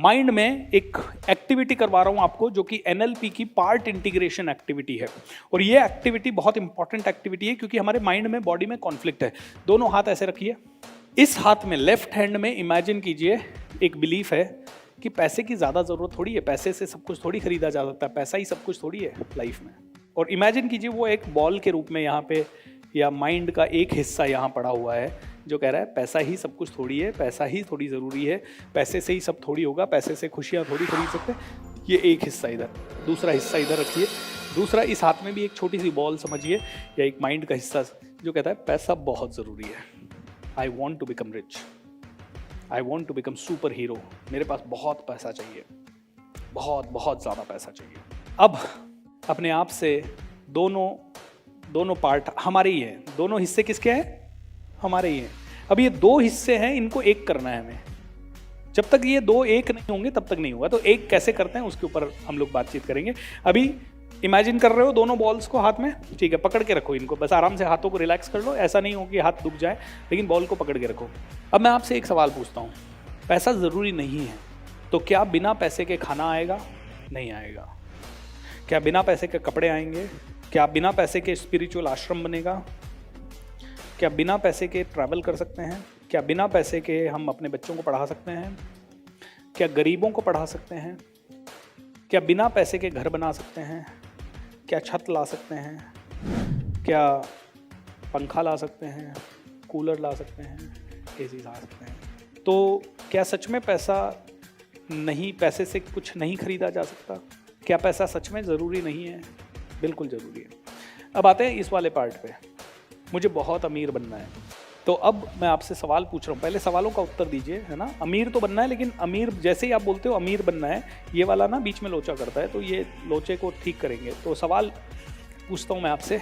Mind में एक activity करवा रहा हूं आपको जो कि एनएलपी की पार्ट इंटीग्रेशन एक्टिविटी है। और ये एक्टिविटी बहुत इंपॉर्टेंट एक्टिविटी है क्योंकि हमारे माइंड में बॉडी में कॉन्फ्लिक्ट है। दोनों हाथ ऐसे रखिए, इस हाथ में लेफ्ट हैंड में इमेजिन कीजिए एक बिलीफ है कि पैसे की ज़्यादा ज़रूरत थोड़ी है, पैसे से सब कुछ थोड़ी खरीदा जा सकता है, पैसा ही सब कुछ थोड़ी है लाइफ में। और इमेजिन कीजिए वो एक बॉल के रूप में यहाँ पे या माइंड का एक हिस्सा यहाँ पड़ा हुआ है जो कह रहा है पैसा ही सब कुछ थोड़ी है, पैसा ही थोड़ी ज़रूरी है, पैसे से ही सब थोड़ी होगा, पैसे से खुशियाँ थोड़ी खरीद सकते हैं। ये एक हिस्सा इधर, दूसरा हिस्सा इधर रखिए, दूसरा इस हाथ में भी एक छोटी सी बॉल समझिए या एक माइंड का हिस्सा जो कहता है पैसा बहुत ज़रूरी है। I want to become rich, I want to become super hero, मेरे पास बहुत पैसा चाहिए, बहुत बहुत ज़्यादा पैसा चाहिए। अब अपने आप से दोनों पार्ट हमारे ही हैं, दोनों हिस्से किसके हैं? हमारे ही हैं। अब ये दो हिस्से हैं, इनको एक करना है हमें। जब तक ये दो एक नहीं होंगे तब तक नहीं होगा। तो एक कैसे करते हैं उसके ऊपर हम लोग बातचीत करेंगे। अभी इमेजिन कर रहे हो दोनों बॉल्स को हाथ में, ठीक है, पकड़ के रखो इनको, बस आराम से हाथों को रिलैक्स कर लो, ऐसा नहीं हो कि हाथ दुख जाए, लेकिन बॉल को पकड़ के रखो। अब मैं आपसे एक सवाल पूछता हूँ, पैसा ज़रूरी नहीं है तो क्या बिना पैसे के खाना आएगा? नहीं आएगा। क्या बिना पैसे के कपड़े आएंगे? क्या बिना पैसे के स्पिरिचुअल आश्रम बनेगा? क्या बिना पैसे के ट्रैवल कर सकते हैं? क्या बिना पैसे के हम अपने बच्चों को पढ़ा सकते हैं? क्या गरीबों को पढ़ा सकते हैं? क्या बिना पैसे के घर बना सकते हैं? क्या छत ला सकते हैं? क्या पंखा ला सकते हैं? कूलर ला सकते हैं? एसी ला सकते हैं? तो क्या सच में पैसे से कुछ नहीं खरीदा जा सकता? क्या पैसा सच में ज़रूरी नहीं है? बिल्कुल ज़रूरी है। अब आते हैं इस वाले पार्ट पे, मुझे बहुत अमीर बनना है। तो अब मैं आपसे सवाल पूछ रहा हूँ, पहले सवालों का उत्तर दीजिए, है ना। अमीर तो बनना है, लेकिन अमीर जैसे ही आप बोलते हो अमीर बनना है, ये वाला ना बीच में लोचा करता है, तो ये लोचे को ठीक करेंगे। तो सवाल पूछता हूँ मैं आपसे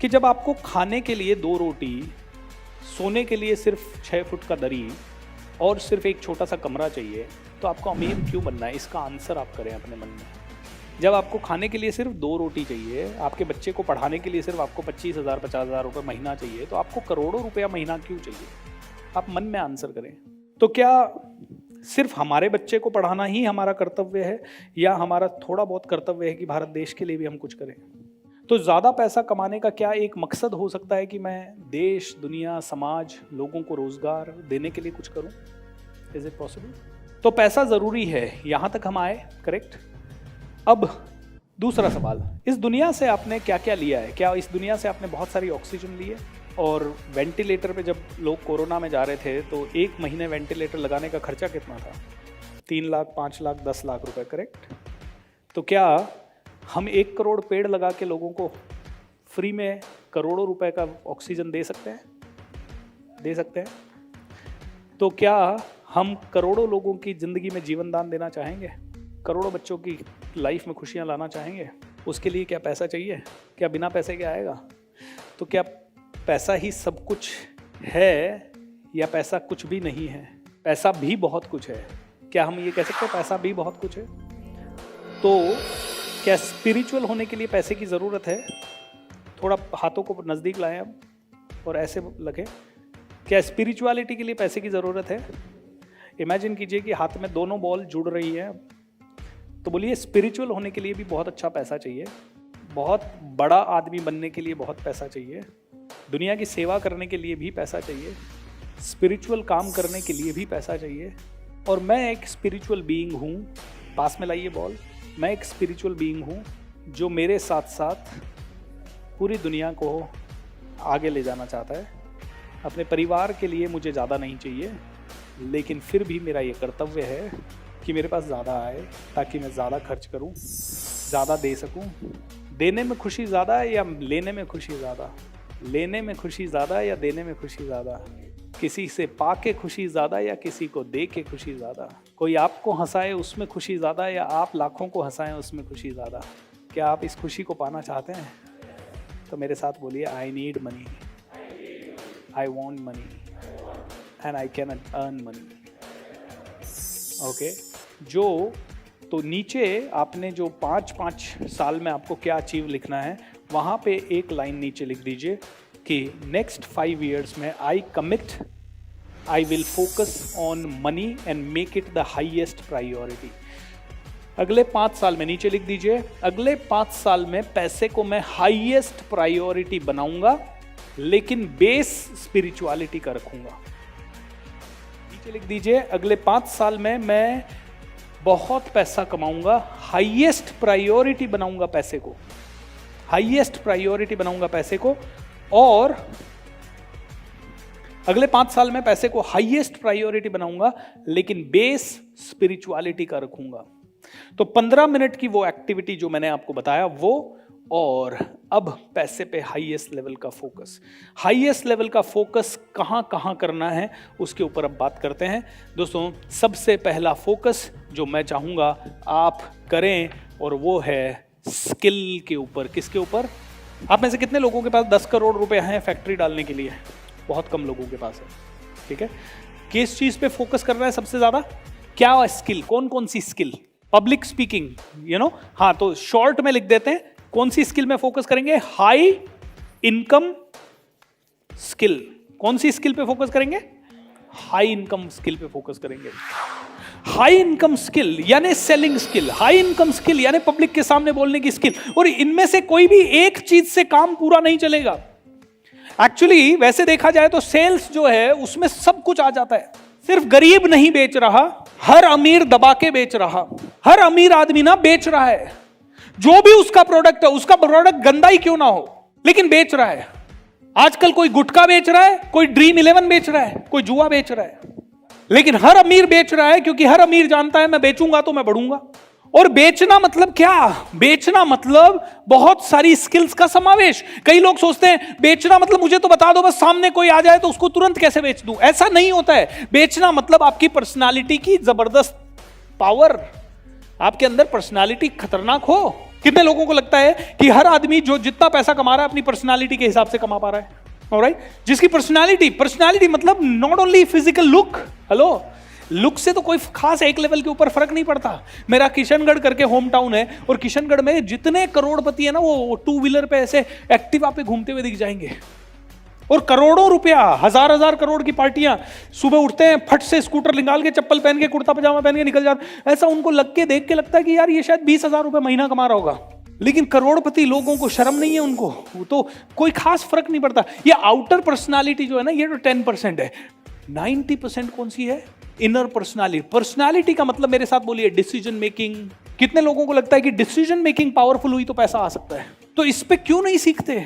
कि जब आपको खाने के लिए 2 रोटी, सोने के लिए सिर्फ 6 फुट का दरी और सिर्फ एक छोटा सा कमरा चाहिए, तो आपको अमीर क्यों बनना है? इसका आंसर आप करें अपने मन में। जब आपको खाने के लिए सिर्फ 2 रोटी चाहिए, आपके बच्चे को पढ़ाने के लिए सिर्फ आपको 25,000 50,000 रुपये महीना चाहिए, तो आपको करोड़ों रुपया महीना क्यों चाहिए? आप मन में आंसर करें। तो क्या सिर्फ हमारे बच्चे को पढ़ाना ही हमारा कर्तव्य है, या हमारा थोड़ा बहुत कर्तव्य है कि भारत देश के लिए भी हम कुछ करें? तो ज़्यादा पैसा कमाने का क्या एक मकसद हो सकता है कि मैं देश, दुनिया, समाज, लोगों को रोजगार देने के लिए कुछ करूं? Is it possible? तो पैसा ज़रूरी है, यहाँ तक हम आए, करेक्ट। अब दूसरा सवाल, इस दुनिया से आपने क्या क्या लिया है? क्या इस दुनिया से आपने बहुत सारी ऑक्सीजन ली है? और वेंटिलेटर पे जब लोग कोरोना में जा रहे थे तो 1 महीने वेंटिलेटर लगाने का खर्चा कितना था? 3 लाख, 5 लाख, 10 लाख रुपए, करेक्ट। तो क्या हम 1 करोड़ पेड़ लगा के लोगों को फ्री में करोड़ों रुपए का ऑक्सीजन दे सकते हैं? दे सकते हैं। तो क्या हम करोड़ों लोगों की ज़िंदगी में जीवन दान देना चाहेंगे? करोड़ों बच्चों की लाइफ में खुशियां लाना चाहेंगे? उसके लिए क्या पैसा चाहिए? क्या बिना पैसे के आएगा? तो क्या पैसा ही सब कुछ है, या पैसा कुछ भी नहीं है? पैसा भी बहुत कुछ है। क्या हम ये कह सकते हैं पैसा भी बहुत कुछ है? तो क्या स्पिरिचुअल होने के लिए पैसे की ज़रूरत है? थोड़ा हाथों को नज़दीक लाएं अब और ऐसे लगे। क्या स्पिरिचुअलिटी के लिए पैसे की ज़रूरत है? इमेजिन कीजिए कि हाथ में दोनों बॉल जुड़ रही है, तो बोलिए स्पिरिचुअल होने के लिए भी बहुत अच्छा पैसा चाहिए, बहुत बड़ा आदमी बनने के लिए बहुत पैसा चाहिए, दुनिया की सेवा करने के लिए भी पैसा चाहिए, स्पिरिचुअल काम करने के लिए भी पैसा चाहिए। और मैं एक स्पिरिचुअल बीइंग हूँ, पास में लाइए बॉल। मैं एक स्पिरिचुअल बीइंग हूँ जो मेरे साथ साथ पूरी दुनिया को आगे ले जाना चाहता है। अपने परिवार के लिए मुझे ज़्यादा नहीं चाहिए, लेकिन फिर भी मेरा ये कर्तव्य है कि मेरे पास ज़्यादा आए ताकि मैं ज़्यादा खर्च करूं, ज़्यादा दे सकूं। देने में खुशी ज़्यादा है या लेने में खुशी ज़्यादा? लेने में खुशी ज़्यादा है या देने में खुशी ज़्यादा? किसी से पाके खुशी ज़्यादा या किसी को दे के खुशी ज़्यादा? कोई आपको हंसाए उसमें खुशी ज़्यादा या आप लाखों को हंसाएं उसमें खुशी ज़्यादा? क्या आप इस खुशी को पाना चाहते हैं? तो मेरे साथ बोलिए, I need money, I want money, and I can earn money. Okay. तो नीचे आपने जो 5-5 साल में आपको क्या अचीव लिखना है, वहाँ पे एक लाइन नीचे लिख दीजिए कि नेक्स्ट 5 years में I commit I will focus on money and make it the highest priority. अगले 5 साल में, नीचे लिख दीजिए, अगले 5 साल में पैसे को मैं हाईएस्ट प्रायोरिटी बनाऊंगा, लेकिन बेस स्पिरिचुअलिटी का रखूंगा। नीचे लिख दीजिए, अगले 5 साल में मैं बहुत पैसा कमाऊंगा, हाईएस्ट प्रायोरिटी बनाऊंगा पैसे को, हाईएस्ट प्रायोरिटी बनाऊंगा पैसे को, और अगले 5 साल में पैसे को हाईएस्ट प्रायोरिटी बनाऊंगा, लेकिन बेस स्पिरिचुअलिटी का रखूंगा। तो 15 मिनट की वो एक्टिविटी जो मैंने आपको बताया वो, और अब पैसे पे हाईएस्ट लेवल का फोकस। हाईएस्ट लेवल का फोकस कहाँ कहाँ करना है उसके ऊपर अब बात करते हैं। दोस्तों, सबसे पहला फोकस जो मैं चाहूँगा आप करें, और वो है स्किल के ऊपर। किसके ऊपर? आप में से कितने लोगों के पास 10 करोड़ रुपए हैं फैक्ट्री डालने के लिए? बहुत कम लोगों के पास है, ठीक है। किस चीज़ पे फोकस करना है सबसे ज़्यादा? क्या स्किल? कौन कौन सी स्किल? पब्लिक स्पीकिंग, हाँ, तो शॉर्ट में लिख देते हैं, कौन सी स्किल में फोकस करेंगे? High income skill. कौन सी स्किल पे फोकस करेंगे? हाई इनकम स्किल पे फोकस करेंगे। हाई इनकम स्किल यानी selling skill, high income skill यानी पब्लिक के सामने बोलने की स्किल। और इनमें से कोई भी एक चीज से काम पूरा नहीं चलेगा। एक्चुअली वैसे देखा जाए तो सेल्स जो है उसमें सब कुछ आ जाता है। सिर्फ गरीब नहीं बेच रहा, हर अमीर दबा के बेच रहा, हर अमीर आदमी ना बेच रहा है। जो भी उसका प्रोडक्ट है, उसका प्रोडक्ट गंदा ही क्यों ना हो, लेकिन बेच रहा है। आजकल कोई गुटखा बेच रहा है, कोई ड्रीम 11 बेच रहा है, कोई जुआ बेच रहा है, लेकिन हर अमीर बेच रहा है, क्योंकि हर अमीर जानता है मैं बेचूंगा तो मैं बढ़ूंगा। और बेचना मतलब क्या? बेचना मतलब बहुत सारी स्किल्स का समावेश। कई लोग सोचते हैं बेचना मतलब मुझे तो बता दो, बस सामने कोई आ जाए तो उसको तुरंत कैसे बेच दूं। ऐसा नहीं होता है। बेचना मतलब आपकी पर्सनालिटी की जबरदस्त पावर, आपके अंदर पर्सनालिटी खतरनाक हो। कितने लोगों को लगता है कि हर आदमी जो जितना पैसा कमा रहा है अपनी पर्सनालिटी के हिसाब से कमा पा रहा है? ऑलराइट, जिसकी पर्सनालिटी मतलब not only physical look. Hello, look से तो कोई खास एक लेवल के ऊपर फर्क नहीं पड़ता। मेरा किशनगढ़ करके होम टाउन है, और किशनगढ़ में जितने करोड़पति है ना, वो 2 व्हीलर पे ऐसे एक्टिवा पे घूमते हुए दिख जाएंगे। और करोड़ों रुपया, हजार करोड़ की पार्टियां, सुबह उठते हैं फट से स्कूटर निकाल के, चप्पल पहन के, कुर्ता पजामा पहन के निकल जाते। ऐसा उनको लग के देख के लगता है कि यार ये शायद 20,000 रुपए महीना कमा रहा होगा। लेकिन करोड़पति लोगों को शर्म नहीं है, उनको वो तो कोई खास फर्क नहीं पड़ता। ये आउटर पर्सनालिटी जो है ना, ये तो 10% है। 90% कौन सी है? Inner personality. पर्सनालिटी का मतलब मेरे साथ बोलिए डिसीजन मेकिंग। कितने लोगों को लगता है कि डिसीजन मेकिंग पावरफुल हुई तो पैसा आ सकता है? तो इस पे क्यों नहीं सीखते?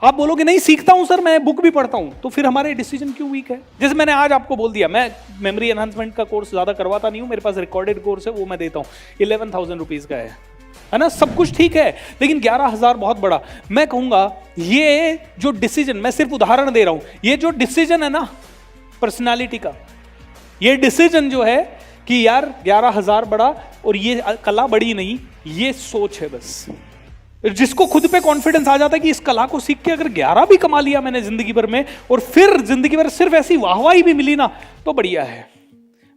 आप बोलोगे नहीं सीखता हूं सर, मैं बुक भी पढ़ता हूं, तो फिर हमारे डिसीजन क्यों वीक है? जैसे मैंने आज आपको बोल दिया, मैं मेमोरी एनहांसमेंट का कोर्स ज्यादा करवाता नहीं हूं, मेरे पास रिकॉर्डेड कोर्स है, वो मैं देता हूं, 11,000 रुपीज का है ना। सब कुछ ठीक है, लेकिन 11,000 बहुत बड़ा। मैं कहूंगा ये जो डिसीजन, मैं सिर्फ उदाहरण दे रहा हूं, ये जो डिसीजन है ना पर्सनालिटी का, ये डिसीजन जो है कि यार 11,000 बड़ा और ये कला बड़ी नहीं, ये सोच है बस। जिसको खुद पे कॉन्फिडेंस आ जाता है कि इस कला को सीख के अगर 11 भी कमा लिया मैंने जिंदगी भर में, और फिर जिंदगी भर सिर्फ ऐसी वाहवाही भी मिली ना, तो बढ़िया है।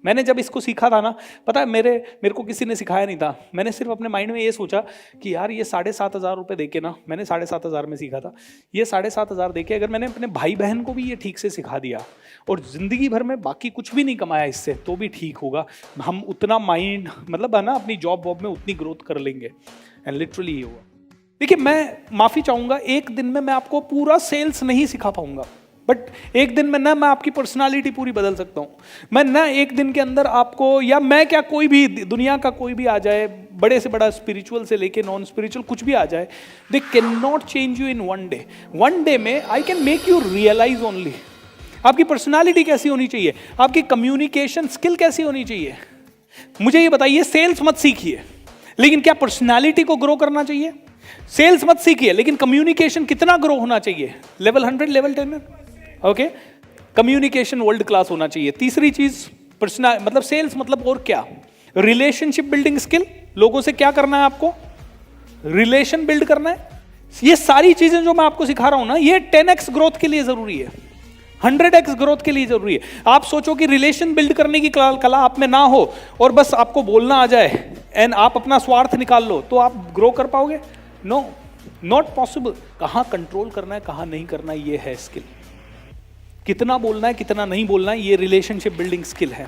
मैंने जब इसको सीखा था ना, पता है मेरे को किसी ने सिखाया नहीं था। मैंने सिर्फ अपने माइंड में ये सोचा कि यार ये 7,500 रुपये देके ना, मैंने 7,500 में सीखा था, ये 7,500 देके अगर मैंने अपने भाई बहन को भी ये ठीक से सिखा दिया और जिंदगी भर में बाकी कुछ भी नहीं कमाया इससे, तो भी ठीक होगा। हम उतना माइंड मतलब है ना, अपनी जॉब वॉब में उतनी ग्रोथ कर लेंगे। एंड लिटरली ये हुआ। देखिए, मैं माफ़ी चाहूँगा, एक दिन में मैं आपको पूरा सेल्स नहीं सिखा पाऊँगा, बट एक दिन में ना मैं आपकी पर्सनालिटी पूरी बदल सकता हूँ। मैं ना एक दिन के अंदर आपको, या मैं क्या, कोई भी दुनिया का कोई भी आ जाए, बड़े से बड़ा स्पिरिचुअल से लेके नॉन स्पिरिचुअल कुछ भी आ जाए, they can not change you in one day. One day में I can make you realise only आपकी पर्सनालिटी कैसी होनी चाहिए, आपकी कम्युनिकेशन स्किल कैसी होनी चाहिए। मुझे ये बताइए, सेल्स मत सीखिए, लेकिन क्या पर्सनालिटी को ग्रो करना चाहिए? सेल्स मत सीखिए, लेकिन कम्युनिकेशन कितना ग्रो होना चाहिए? Level 100, level 10, okay. Communication world class होना चाहिए। तीसरी चीज पर्सनल, मतलब सेल्स मतलब और क्या? Relationship building skill. लोगों से क्या करना है आपको? रिलेशन बिल्ड करना है। ये सारी चीजें जो मैं आपको सिखा रहा हूं ना, ये 10x ग्रोथ के लिए जरूरी है, 100x ग्रोथ के लिए जरूरी है। आप सोचो कि रिलेशन बिल्ड करने की कला आप में ना हो और बस आपको बोलना आ जाए एंड आप अपना स्वार्थ निकाल लो, तो आप ग्रो कर पाओगे? No, not possible. कहाँ कंट्रोल करना है, कहाँ नहीं करना है, ये है स्किल। कितना बोलना है कितना नहीं बोलना है, ये रिलेशनशिप बिल्डिंग स्किल है।